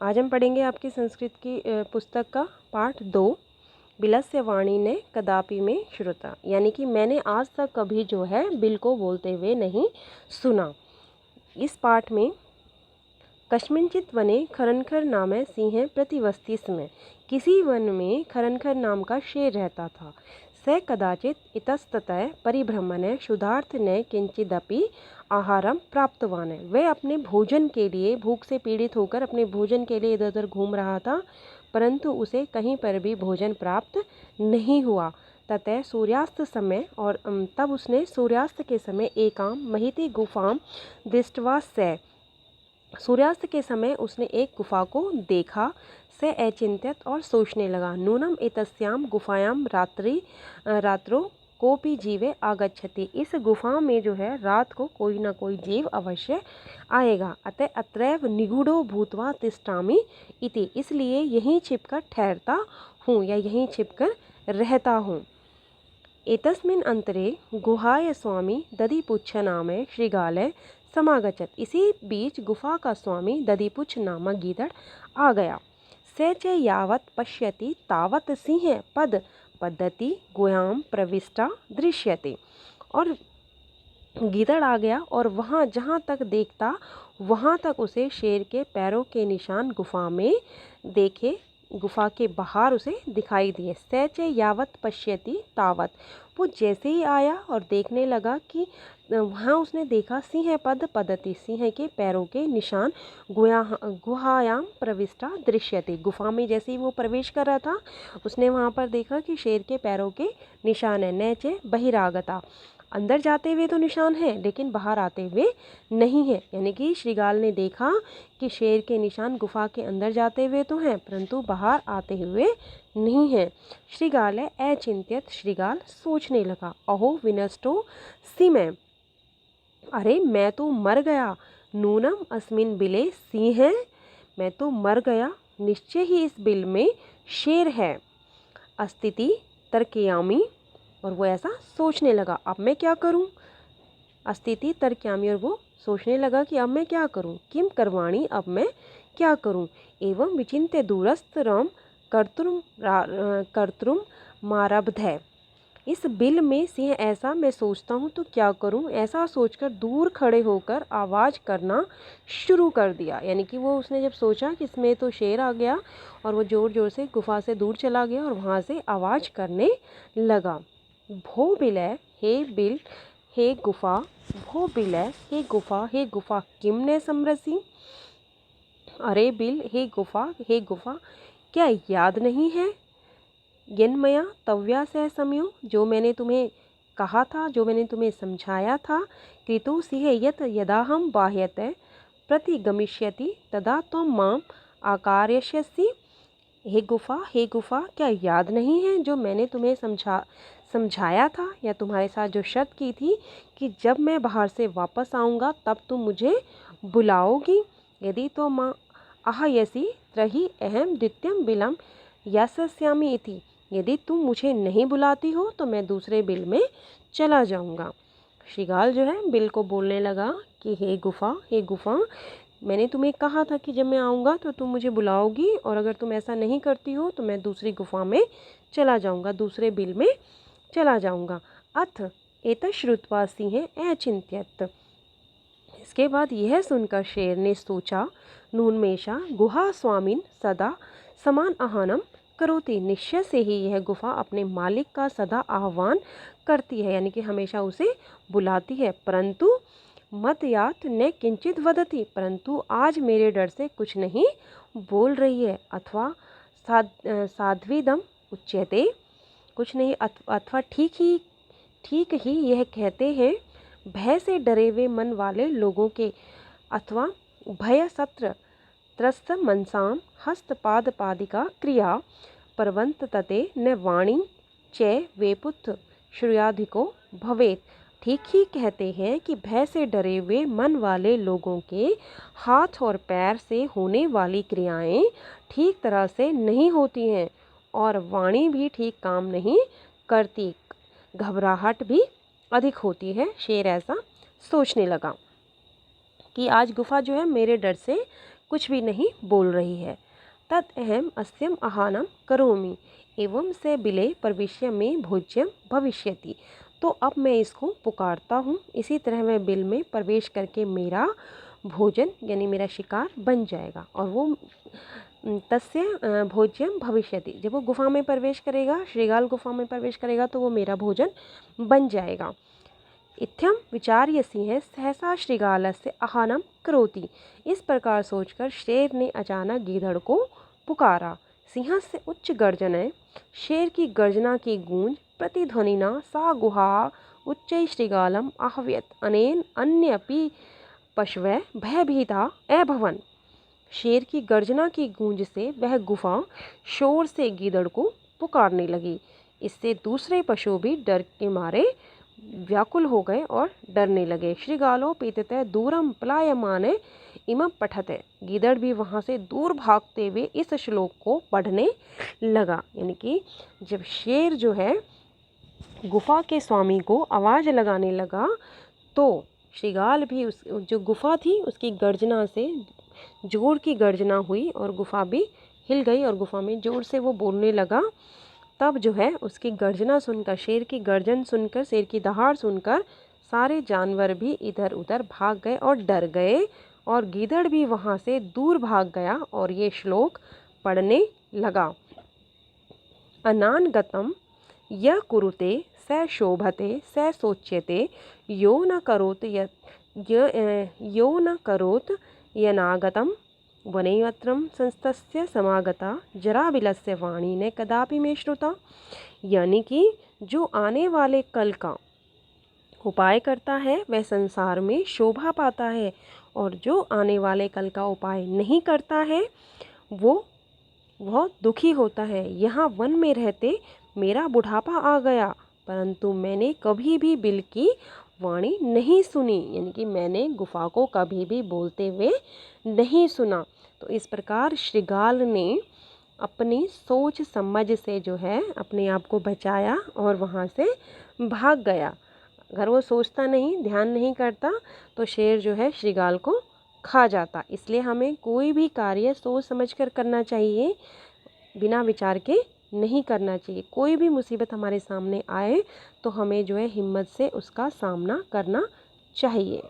आज हम पढ़ेंगे आपकी संस्कृत की पुस्तक का पाठ 2, बिलस्य वाणी ने कदापि में श्रुता, यानी कि मैंने आज तक कभी जो है बिल को बोलते हुए नहीं सुना। इस पाठ में कस्मिंचित वने खरनखर नामे सिंह प्रतिवस्ति स्म, किसी वन में खरनखर नाम का शेर रहता था। स कदाचित इतस्ततः परिभ्रमणे क्षुधार्थ ने किंचिदपि आहारम प्राप्तवान है। वह अपने भोजन के लिए भूख से पीड़ित होकर अपने भोजन के लिए इधर उधर घूम रहा था, परंतु उसे कहीं पर भी भोजन प्राप्त नहीं हुआ। ततः सूर्यास्त समय, और तब उसने सूर्यास्त के समय एकाम महिति गुफाम दृष्ट्वा स, सूर्यास्त के समय उसने एक गुफा को देखा। से अचिंत्यत, और सोचने लगा। नूनम एतस्याम गुफायाम रात्रो कोपि जीवे आगच्छति, इस गुफा में जो है रात को कोई ना कोई जीव अवश्य आएगा। अतः अत्रैव निगूढ़ो भूत्वा तिष्ठामि इति, इसलिए यहीं छिपकर ठहरता हूँ या यहीं छिपकर रहता हूँ। एतस्मिन् अंतरे गुहाय स्वामी दधिपुच्छ नामे श्रृगालय समागच्छत, इसी बीच गुफा का स्वामी दधिपुच्छ नामक गीदड़ आ गया। स च यावत् पश्यति तावत् सिंह पद पद्धति गुहां प्रविष्टा दृश्यते, और गीदड़ आ गया और वहाँ जहाँ तक देखता वहाँ तक उसे शेर के पैरों के निशान गुफा में देखे, गुफा के बाहर उसे दिखाई दिए। सच यावत पश्यति तावत, वो जैसे ही आया और देखने लगा कि वहाँ उसने देखा सिंह पद पद्धति, सिंह के पैरों के निशान गुहायाम प्रविष्टा दृश्यते, गुफा में जैसे ही वो प्रवेश कर रहा था उसने वहाँ पर देखा कि शेर के पैरों के निशान है। नैचे बहिरागता, अंदर जाते हुए तो निशान है लेकिन बाहर आते हुए नहीं है, यानी कि श्रृगाल ने देखा कि शेर के निशान गुफा के अंदर जाते हुए तो हैं परंतु बाहर आते हुए नहीं है। श्रृगाल अचिंत्यत, श्रृगाल सोचने लगा। अहो विनष्टो सिमे, अरे मैं तो मर गया। नूनम अस्मिन बिले सिंह, मैं तो मर गया, निश्चय ही इस बिल में शेर है। अस्तिति तर्कयामी, और वो ऐसा सोचने लगा अब मैं क्या करूं। अस्तिति तर्कयामी, और वो सोचने लगा कि अब मैं क्या करूं। किम करवाणी, अब मैं क्या करूं। एवं विचिन्त्य दूरस्थरम कर्तुम मारब्ध, इस बिल में सिंह ऐसा मैं सोचता हूँ तो क्या करूँ, ऐसा सोचकर दूर खड़े होकर आवाज़ करना शुरू कर दिया। यानी कि वो उसने जब सोचा कि इसमें तो शेर आ गया और वो ज़ोर ज़ोर से गुफा से दूर चला गया और वहाँ से आवाज़ करने लगा। भो बिलय, हे बिल, हे गुफा, भो बिलय, हे गुफा, हे गुफा, किम ने समरसी, अरे बिल, हे गुफा, हे गुफा, क्या याद नहीं है। यन्मया तव्या सह समयो, जो मैंने तुम्हें कहा था, जो मैंने तुम्हें समझाया था। कृतो सिंह यत यदाहम बाह्यते प्रतिगमिष्यति तदा त्वं माम आकारयस्यसि, हे गुफा, हे गुफा, क्या याद नहीं है जो मैंने तुम्हें समझाया था या तुम्हारे साथ जो शर्त की थी कि जब मैं बाहर से वापस आऊँगा तब तुम मुझे बुलाओगी। यदि तो माँ आहयसी त्रही अहम द्वितीयम बिलम यास्यामि इति, यदि तुम मुझे नहीं बुलाती हो तो मैं दूसरे बिल में चला जाऊंगा। श्रृगाल जो है बिल को बोलने लगा कि हे गुफा, हे गुफा, मैंने तुम्हें कहा था कि जब मैं आऊँगा तो तुम मुझे बुलाओगी और अगर तुम ऐसा नहीं करती हो तो मैं दूसरी गुफा में चला जाऊँगा, दूसरे बिल में चला जाऊँगा। अथ एतत् श्रुत्वा सिंह अचिंत्यत, इसके बाद यह सुनकर शेर ने सोचा। नूनमेषा गुहा स्वामिन सदा समान आह्वानम करोति, निश्चय से ही यह गुफा अपने मालिक का सदा आह्वान करती है, यानी कि हमेशा उसे बुलाती है। परंतु मदयात न किंचित वदति, परंतु आज मेरे डर से कुछ नहीं बोल रही है। अथवा साध्वीदम उच्यते, कुछ नहीं अथवा ठीक ही यह कहते हैं भय से डरे हुए मन वाले लोगों के। अथवा भय सत्र त्रस्त मनसाम हस्तपाद पादिका क्रिया परवंत तते न वाणी च वेपुत श्रुयाधिको भवेत, ठीक ही कहते हैं कि भय से डरे हुए मन वाले लोगों के हाथ और पैर से होने वाली क्रियाएं ठीक तरह से नहीं होती हैं और वाणी भी ठीक काम नहीं करती, घबराहट भी अधिक होती है। शेर ऐसा सोचने लगा कि आज गुफा जो है मेरे डर से कुछ भी नहीं बोल रही है। तत् अहम अस्यम आहानम करोमि एवं से बिले प्रविश्य में भोज्यम भविष्यति। तो अब मैं इसको पुकारता हूँ, इसी तरह मैं बिल में प्रवेश करके मेरा भोजन यानी मेरा शिकार बन जाएगा। और वो तस्य भोज्यम भविष्यति, जब वो गुफा में प्रवेश करेगा, श्रीगाल गुफा में प्रवेश करेगा तो वो मेरा भोजन बन जाएगा। इत्थम विचार्य सिंह सहसा श्रीगालस्य आहानम करोति। इस प्रकार सोचकर शेर ने अचानक गीदड़ को पुकारा। सिंह से उच्च गर्जन, शेर की गर्जना की गूंज प्रतिध्वनिना सा गुहा उच्च श्रीगालम आहव्यत अनेन अन्यपि पशवः भयभीता अभवन्। शेर की गर्जना की गूंज से वह गुफा शोर से गीदड़ को पुकारने लगी। इससे दूसरे पशु भी डर के मारे व्याकुल हो गए और डरने लगे। श्रीगालो पीतते दूरम पलायमाने इमं पठते। गीदड़ भी वहाँ से दूर भागते हुए इस श्लोक को पढ़ने लगा। यानी कि जब शेर जो है गुफा के स्वामी को आवाज़ लगाने लगा तो श्रीगाल भी उस जो गुफा थी उसकी गर्जना से जोर की गर्जना हुई और गुफा भी हिल गई और गुफा में जोर से वो बोलने लगा। तब जो है उसकी गर्जना सुनकर, शेर की गर्जन सुनकर, शेर की दहाड़ सुनकर सारे जानवर भी इधर उधर भाग गए और डर गए और गीदड़ भी वहाँ से दूर भाग गया और ये श्लोक पढ़ने लगा। अनानगतम यह कुरुते स शोभते स सोच्यते यो न करोत यनागतम वनेयत्रम संस्तस्य समागता जराविलस्य वाणी ने कदापि में श्रुता। यानी कि जो आने वाले कल का उपाय करता है वह संसार में शोभा पाता है और जो आने वाले कल का उपाय नहीं करता है वो बहुत दुखी होता है। यहाँ वन में रहते मेरा बुढ़ापा आ गया परंतु मैंने कभी भी बिल की वाणी नहीं सुनी, यानी कि मैंने गुफा को कभी भी बोलते हुए नहीं सुना। तो इस प्रकार श्रीगाल ने अपनी सोच समझ से जो है अपने आप को बचाया और वहाँ से भाग गया। अगर वो सोचता नहीं, ध्यान नहीं करता तो शेर जो है श्रीगाल को खा जाता। इसलिए हमें कोई भी कार्य सोच समझकर करना चाहिए, बिना विचार के नहीं करना चाहिए। कोई भी मुसीबत हमारे सामने आए तो हमें जो है हिम्मत से उसका सामना करना चाहिए।